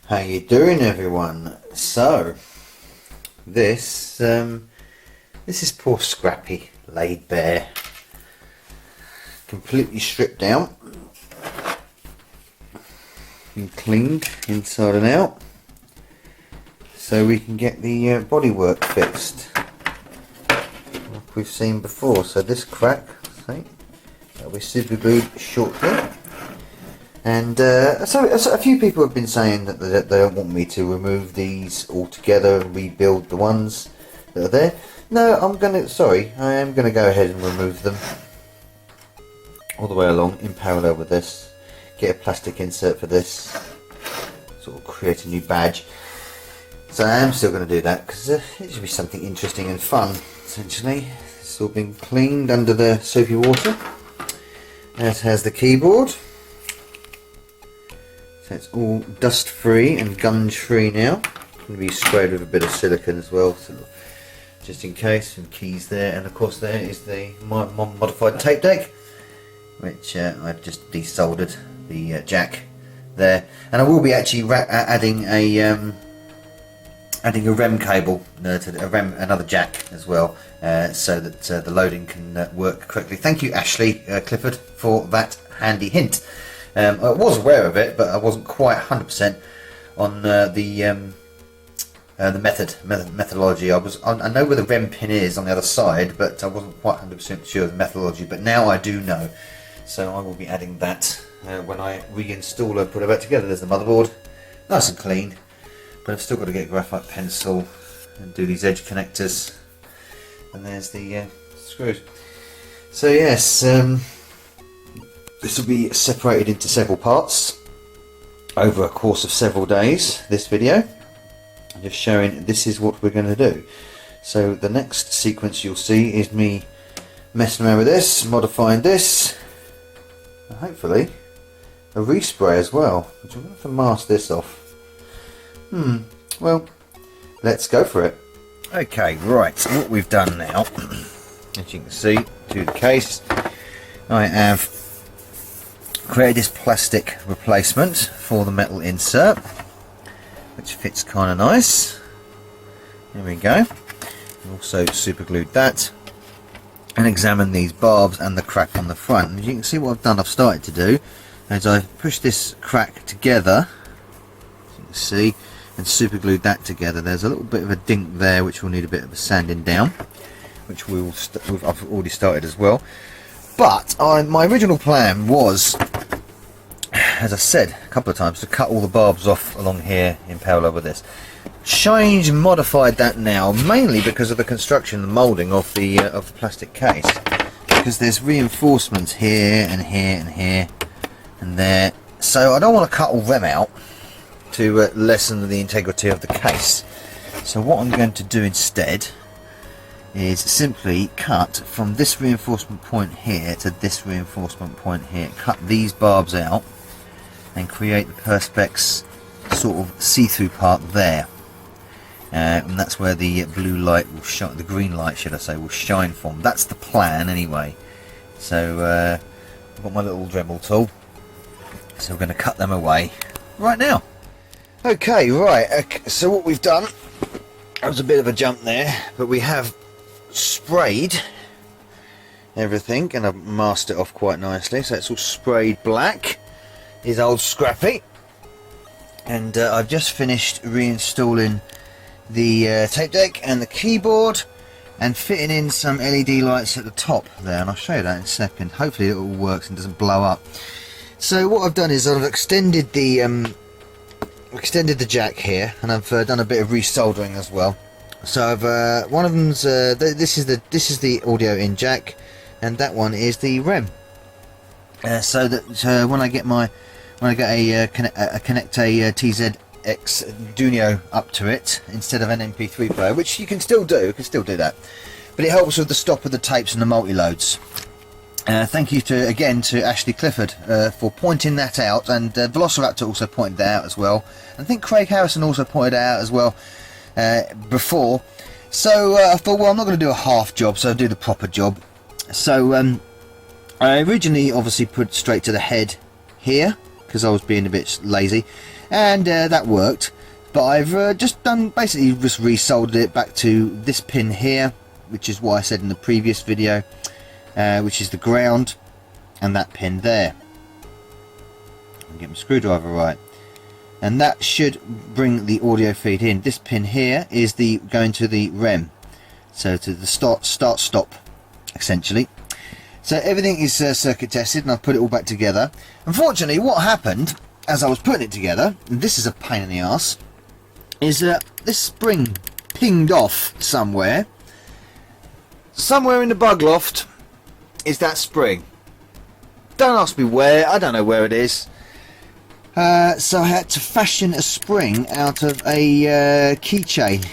How you doing, everyone? So this is poor Scrappy, laid bare, completely stripped out, been cleaned inside and out, so we can get the bodywork fixed like we've seen before. So this crack, see, that'll be super glued shortly. And so a few people have been saying that they don't want me to remove these altogether and rebuild the ones that are there. No, I am going to go ahead and remove them all the way along in parallel with this. Get a plastic insert for this, sort of create a new badge. So I am still going to do that because it should be something interesting and fun. Essentially, it's all been cleaned under the soapy water. As has the keyboard. So it's all dust free and gunge free now. It's going to be sprayed with a bit of silicone as well, so just in case. And keys there, and of course there is the modified tape deck, which I've just desoldered the jack there. And I will be actually adding a REM cable to another jack as well, so that the loading can work correctly. Thank you, Ashley Clifford, for that handy hint. I was aware of it, but I wasn't quite 100% on the methodology. I know where the REM pin is on the other side, but I wasn't quite 100% sure of the methodology. But now I do know, so I will be adding that when I reinstall and put it back together. There's the motherboard, nice and clean, but I've still got to get a graphite pencil and do these edge connectors. And there's the screws. So yes. This will be separated into several parts over a course of several days, this video. I'm just showing this is what we're going to do. So the next sequence you'll see is me messing around with this, modifying this, and hopefully a respray as well, which I'm going to have to mask this off. Well, let's go for it. Okay, right, so what we've done now, as you can see through the case, I have created this plastic replacement for the metal insert, which fits kind of nice. There we go. Also super glued that, and examine these barbs and the crack on the front. And as you can see, what I've done, I've started to do is I've pushed this crack together, as you can see, and super glued that together. There's a little bit of a dink there which will need a bit of a sanding down, which I've already started as well. But my original plan was, as I said a couple of times, to cut all the barbs off along here in parallel with this. Changed and modified that now, mainly because of the construction and moulding of the plastic case. Because there's reinforcements here and here and here and there. So I don't want to cut all them out to lessen the integrity of the case. So what I'm going to do instead is simply cut from this reinforcement point here to this reinforcement point here, cut these barbs out and create the perspex sort of see-through part there, and that's where the blue light will shine, the green light should I say, will shine from. That's the plan anyway. So I've got my little Dremel tool, so we're going to cut them away right now. Okay, right, so what we've done, that was a bit of a jump there, but we have sprayed everything and I've masked it off quite nicely, so it's all sprayed black. Is old Scrappy, and I've just finished reinstalling the tape deck and the keyboard and fitting in some LED lights at the top there, and I'll show you that in a second. Hopefully it all works and doesn't blow up. So what I've done is I've extended the jack here, and I've done a bit of resoldering as well. So I've one of them's this is the audio in jack, and that one is the REM. So that when I get a connect a TZX Dunio up to it instead of an MP3 player, which you can still do, that, but it helps with the stop of the tapes and the multi-loads. Thank you again to Ashley Clifford for pointing that out, and Velociraptor also pointed that out as well. I think Craig Harrison also pointed it out as well before. So I thought, well, I'm not going to do a half job, so I'll do the proper job. So I originally obviously put straight to the head here because I was being a bit lazy, and that worked. But I've just resoldered it back to this pin here, which is what I said in the previous video, which is the ground, and that pin there. I'll get my screwdriver right, and that should bring the audio feed in. This pin here is going to the REM, so to the start stop essentially. So everything is circuit tested, and I've put it all back together. Unfortunately, what happened as I was putting it together, and this is a pain in the ass, is that this spring pinged off somewhere. Somewhere in the bug loft is that spring. Don't ask me where, I don't know where it is. So I had to fashion a spring out of a keychain.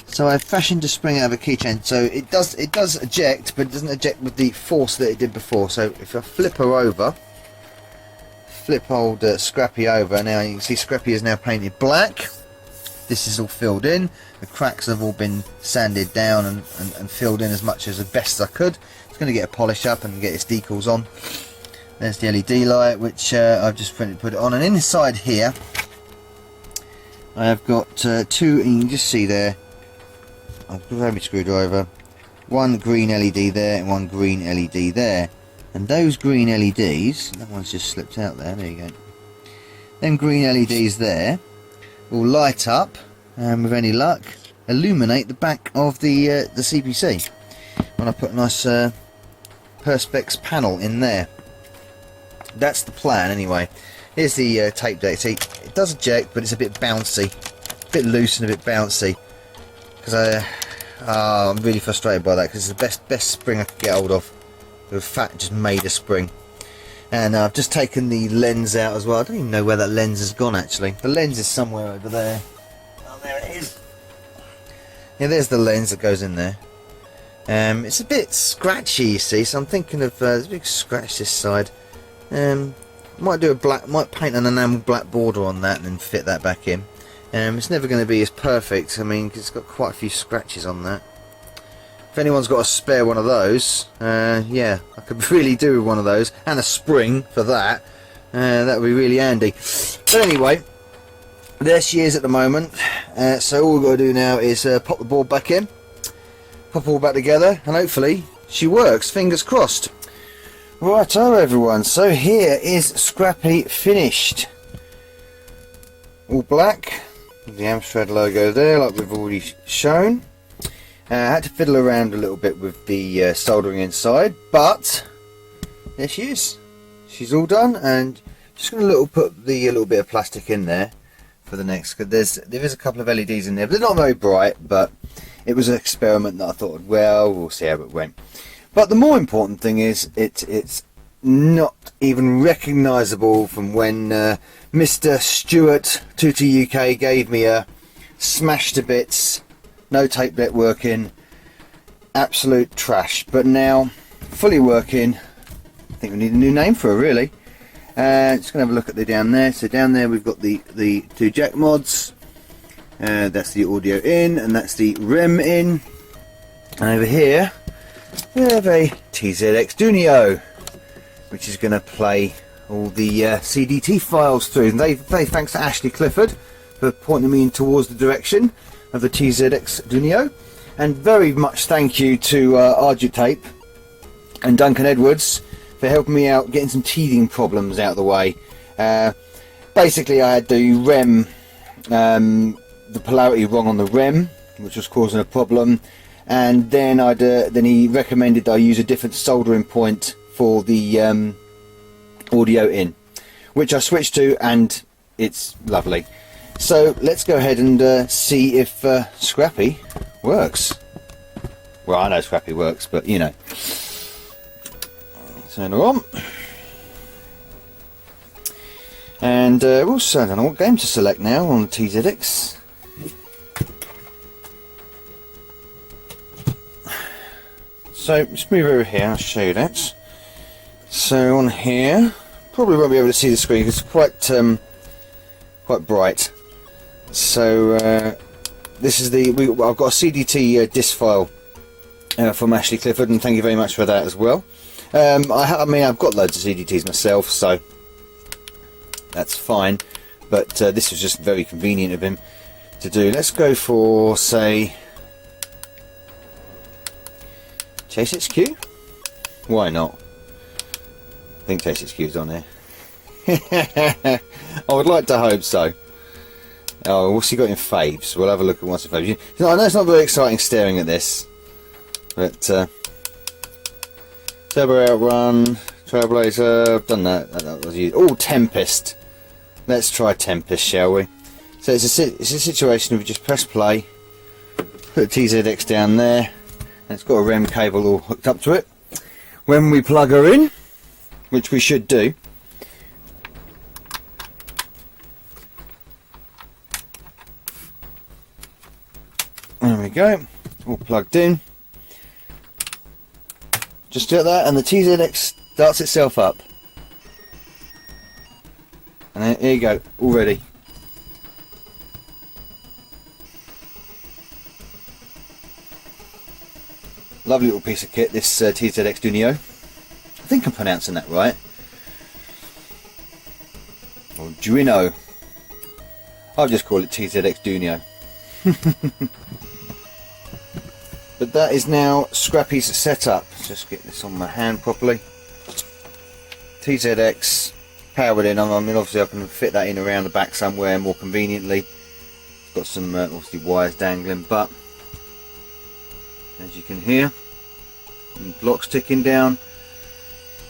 So I fashioned a spring out of a keychain. So it does eject, but it doesn't eject with the force that it did before. So if I flip her over, flip old Scrappy over, now you can see Scrappy is now painted black. This is all filled in. The cracks have all been sanded down and filled in as much as the best I could. It's going to get a polish up and get its decals on. There's the LED light, which I've just put it on, and inside here I have got two, and you can just see there, I've got my screwdriver, one green LED there and one green LED there, and those green LEDs, that one's just slipped out there, there you go, them green LEDs there will light up and with any luck illuminate the back of the CPC when I put a nice Perspex panel in there. That's the plan anyway. Here's the tape deck. See, it does eject, but it's a bit bouncy, a bit loose and a bit bouncy, because I'm really frustrated by that, because it's the best spring I could get hold of. The fat just made a spring. And I've just taken the lens out as well. I don't even know where that lens has gone actually. The lens is somewhere over there. Oh, there it is. Yeah, there's the lens that goes in there. It's a bit scratchy, you see, so I'm thinking of there's a big scratch this side. Might paint an enamel black border on that and then fit that back in. It's never going to be as perfect. I mean, 'cause it's got quite a few scratches on that. If anyone's got a spare one of those, yeah, I could really do with one of those, and a spring for that. That would be really handy. But anyway, there she is at the moment. So all we've got to do now is pop the board back in, pop it all back together, and hopefully she works. Fingers crossed. Righto everyone, so here is Scrappy finished. All black, with the Amstrad logo there, like we've already shown. I had to fiddle around a little bit with the soldering inside, but there she is. She's all done, and just going to put a little bit of plastic in there for the next. Cause there is a couple of LEDs in there, but they're not very bright. But it was an experiment that I thought, well, we'll see how it went. But the more important thing is it's not even recognisable from when Mr. Stuart TootyUK gave me a smashed to bits, no tape deck working, absolute trash. But now fully working. I think we need a new name for her really. Just gonna have a look at the down there. So down there we've got the two jack mods. That's the audio in, and that's the REM in. And over here we have a TZX Dunio, which is going to play all the CDT files through. And they thanks to Ashley Clifford for pointing me in towards the direction of the TZX Dunio, and very much thank you to Argitape and Duncan Edwards for helping me out getting some teething problems out of the way. Basically I had the REM, the polarity wrong on the REM, which was causing a problem, and then then he recommended I use a different soldering point for the audio in, which I switched to, and it's lovely. So let's go ahead and see if Scrappy works. Well, I know Scrappy works, but you know. Turn her on, and also I don't know what game to select now on the TZX. So let's move over here, I'll show you that. So on here, probably won't be able to see the screen because it's quite bright. So this is I've got a CDT disc file from Ashley Clifford, and thank you very much for that as well. I mean, I've got loads of CDTs myself, so that's fine. but this was just very convenient of him to do. Let's go for, say, Chase HQ? Why not? I think Chase HQ is on there. I would like to hope so. Oh, what's he got in faves? We'll have a look at what's in faves. I know it's not very exciting staring at this, but Turbo Outrun, Trailblazer, I've done that. That was used. Oh, Tempest. Let's try Tempest, shall we? So it's a situation of just press play, put the TZX down there, and it's got a REM cable all hooked up to it. When we plug her in, which we should do, there we go, all plugged in. Just like that, and the TZX starts itself up. And there you go, all ready. Lovely little piece of kit, this TZX Dunio. I think I'm pronouncing that right. Or Duino. I'll just call it TZX Dunio. But that is now Scrappy's setup. Just get this on my hand properly. TZX powered in. I mean, obviously I can fit that in around the back somewhere more conveniently. It's got some obviously wires dangling, but as you can hear, and blocks ticking down.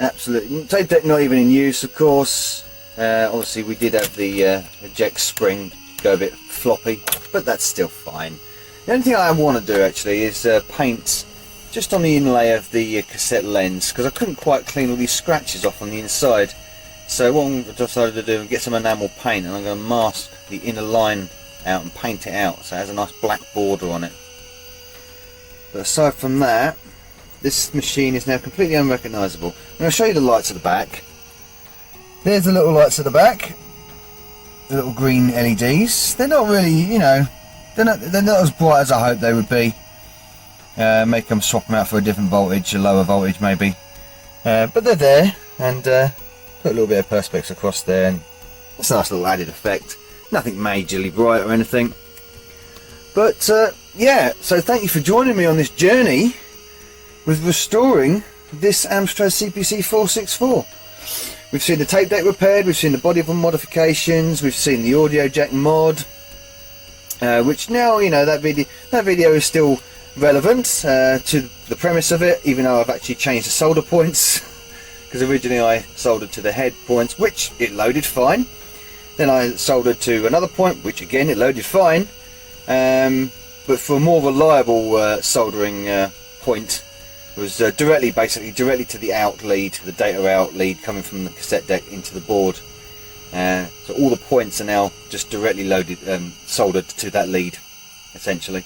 Absolutely. Tape deck not even in use, of course. Obviously we did have the eject spring go a bit floppy, but that's still fine. The only thing I want to do actually is paint just on the inlay of the cassette lens, because I couldn't quite clean all these scratches off on the inside. So what I decided to do is get some enamel paint, and I'm going to mask the inner line out and paint it out so it has a nice black border on it. But aside from that, this machine is now completely unrecognisable. I'm going to show you the lights at the back. There's the little lights at the back, the little green LEDs. They're not really, you know, they're not as bright as I hoped they would be. Make them swap them out for a different voltage, a lower voltage maybe. But they're there, and put a little bit of perspex across there, and it's a nice little added effect. Nothing majorly bright or anything. But yeah, so thank you for joining me on this journey with restoring this Amstrad CPC464. We've seen the tape deck repaired, we've seen the body modifications, we've seen the audio jack mod, which now, you know, that video is still relevant to the premise of it, even though I've actually changed the solder points, because originally I soldered to the head points, which it loaded fine. Then I soldered to another point, which again it loaded fine. But for a more reliable soldering point, it was basically directly to the out lead, the data out lead coming from the cassette deck into the board. So all the points are now just directly loaded, soldered to that lead, essentially.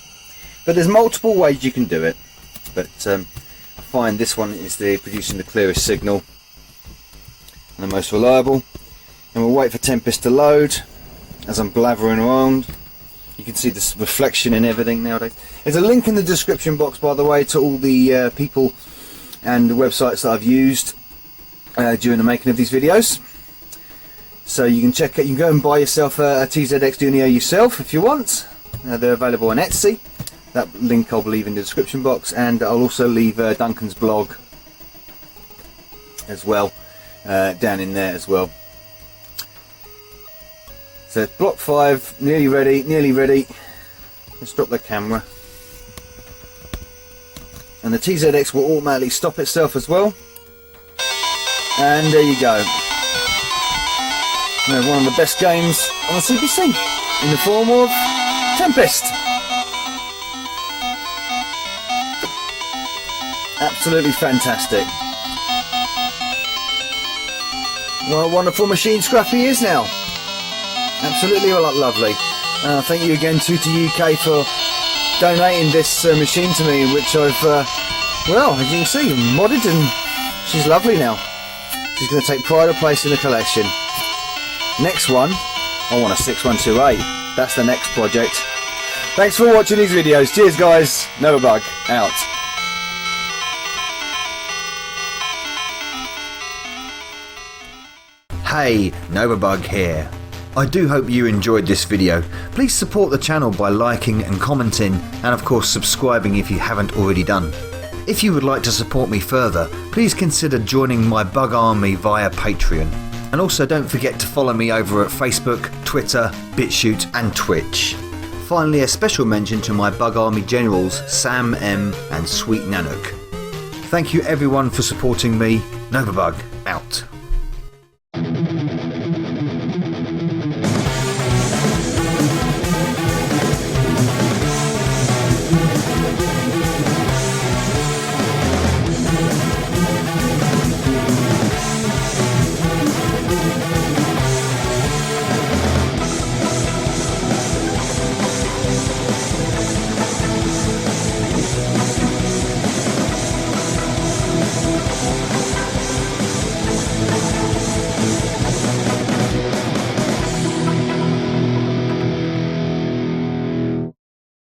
But there's multiple ways you can do it. But I find this one is producing the clearest signal and the most reliable. And we'll wait for Tempest to load as I'm blathering around. You can see this reflection and everything nowadays. There's a link in the description box, by the way, to all the people and the websites that I've used during the making of these videos. So you can check it. You can go and buy yourself a TZX Dunio yourself if you want. They're available on Etsy. That link I'll leave in the description box, and I'll also leave Duncan's blog as well down in there as well. So block 5, nearly ready, nearly ready. Let's drop the camera. And the TZX will automatically stop itself as well. And there you go. We have one of the best games on the CPC in the form of Tempest. Absolutely fantastic. What a wonderful machine Scrappy is now. Absolutely lovely. Thank you again TootyUK for donating this machine to me, which I've, well, as you can see, modded, and she's lovely now. She's going to take pride of place in the collection. Next one, I want a 6128. That's the next project. Thanks for watching these videos. Cheers guys. Novabug out. Hey, Novabug here. I do hope you enjoyed this video. Please support the channel by liking and commenting, and of course subscribing if you haven't already done. If you would like to support me further, please consider joining my bug army via Patreon. And also don't forget to follow me over at Facebook, Twitter, BitChute and Twitch. Finally, a special mention to my bug army generals Sam M and Sweet Nanook. Thank you everyone for supporting me. Novabug out.